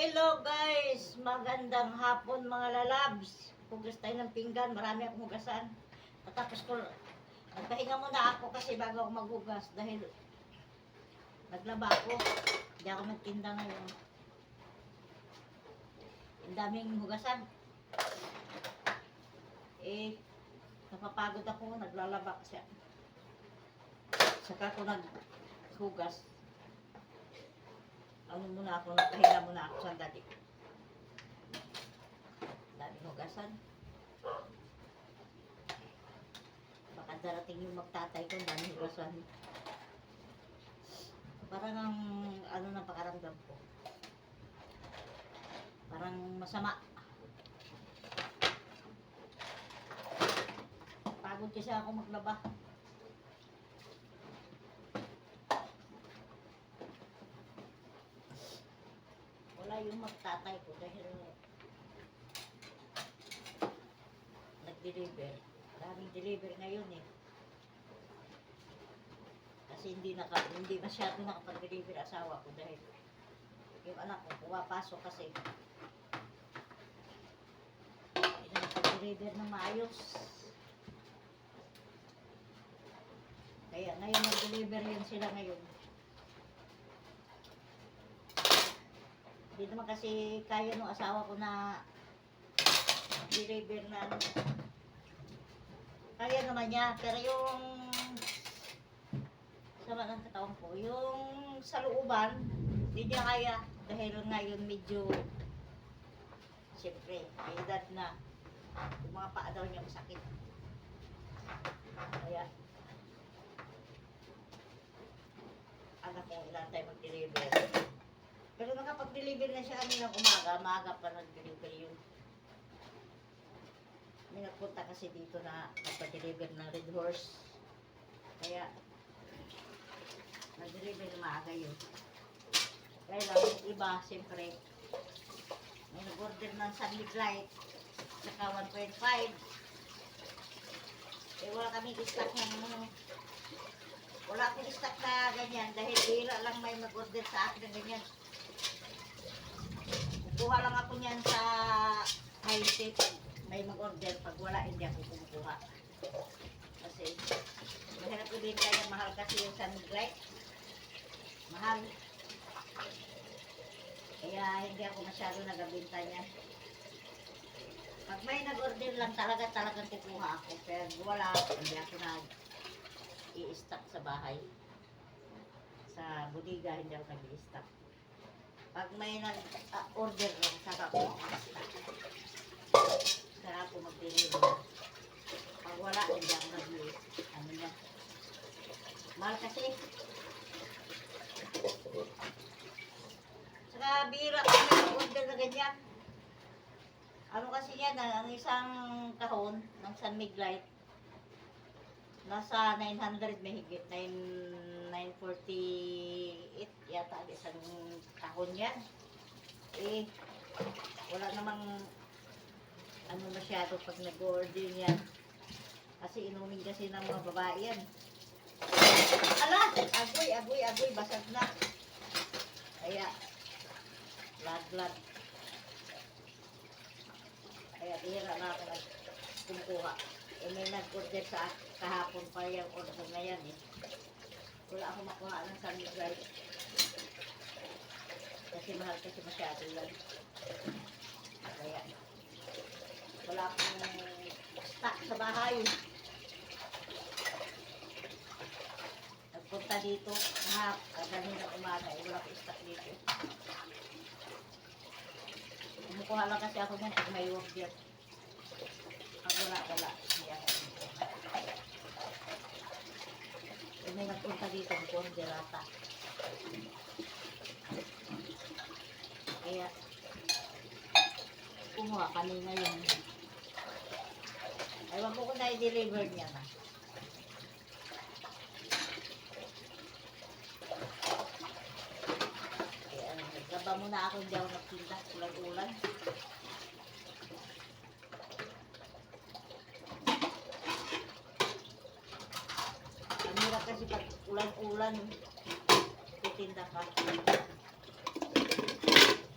Hello guys! Magandang hapon mga lalabs. Hugas tayo ng pinggan. Marami akong hugasan. Tapos ko, nagpahinga muna ako kasi bago ako maghugas dahil naglaba ako. Hindi ako nagtinda ngayon. Ang daming hugasan. Napapagod ako. Naglalaba kasi. Saka ako naghugas. Nagpahinga muna ako sandali. Daming hugasan. Baka darating yung magtatay ko, daming hugasan. Parang ang pakaramdam ko. Parang masama. Pagod kasi ako maglaba. Wala yung magtatay ko dahil nag-deliver. Daming deliver ngayon eh. Kasi hindi masyado nakapag-deliver asawa ko dahil yung anak ko pumapasok kasi hindi nakapag-deliver ng maayos. Kaya ngayon nag-deliver yun sila ngayon. Hindi naman kasi kaya nung asawa ko na deliver na kaya naman niya, pero yung sama ng katawan ko, yung sa looban hindi niya kaya dahil ngayon medyo siyempre may edad na yung mga paa daw niya masakit kaya anak ko ilan tayo mag-deliver. Pero nakapag-deliver na siya kaninang umaga, maaga pa nag-deliver yun. May nagpunta kasi dito na nagpa-deliver ng Red Horse. Kaya, nag-deliver na maaga yun. Kaya lang, yung iba, siyempre, may nag-order ng Sunlit Light, saka 1.5. Wala kami stock wala akong stock na ganyan, dahil bihira lang may mag-order sa akin ng ganyan. Kuha lang ako niyan sa high tip. May mag-order. Pag wala, hindi ako kumukuha. Kasi, mahirap ibenta yan. Mahal kasi yung Sunlit Light. Mahal. Kaya, hindi ako masyado nagabenta niya. Pag may nag-order lang, talagang kukuha ako. Pero wala, hindi ako nag-i-stock sa bahay. Sa bodega, hindi ako nag-i-stock. Pag may nag-order lang, saka ako mag-stock. Saka ako mag-deliver. Pag wala, hindi ako ano niya. Mahal kasi. Saka bira ko may nag-order na ganyan. Ano kasi yan, ang isang kahon ng San Miguel, nasa 900 may higit, 948 yata isang kahon yan. Wala namang ano masyado pag nag-order yan. Kasi inumin kasi ng mga babae yan. Ala! Agoy, basag na. Kaya, lag. Kaya bihira na ako kumukuha. May nag-order sa kahapon pa yung order na yan eh. Wala ako makuha ng Sunlit Light. Kasi mahal kasi masyado yan. Kaya wala akong stock sa bahay. Nagpunta dito kanina umaga wala akong stock dito. Kumukuha lang kasi ako yan pag may order. Pag wala. Hindi ako. May nagpunta dito, mag-order ata. Kaya, kumuha kanina yun. Ewan ko na i-deliver niya na. Kaya, nagkaba muna ako, hindi ako nagtinda. Ulan-ulan. Kasi pag ulan-ulan, titinda ka.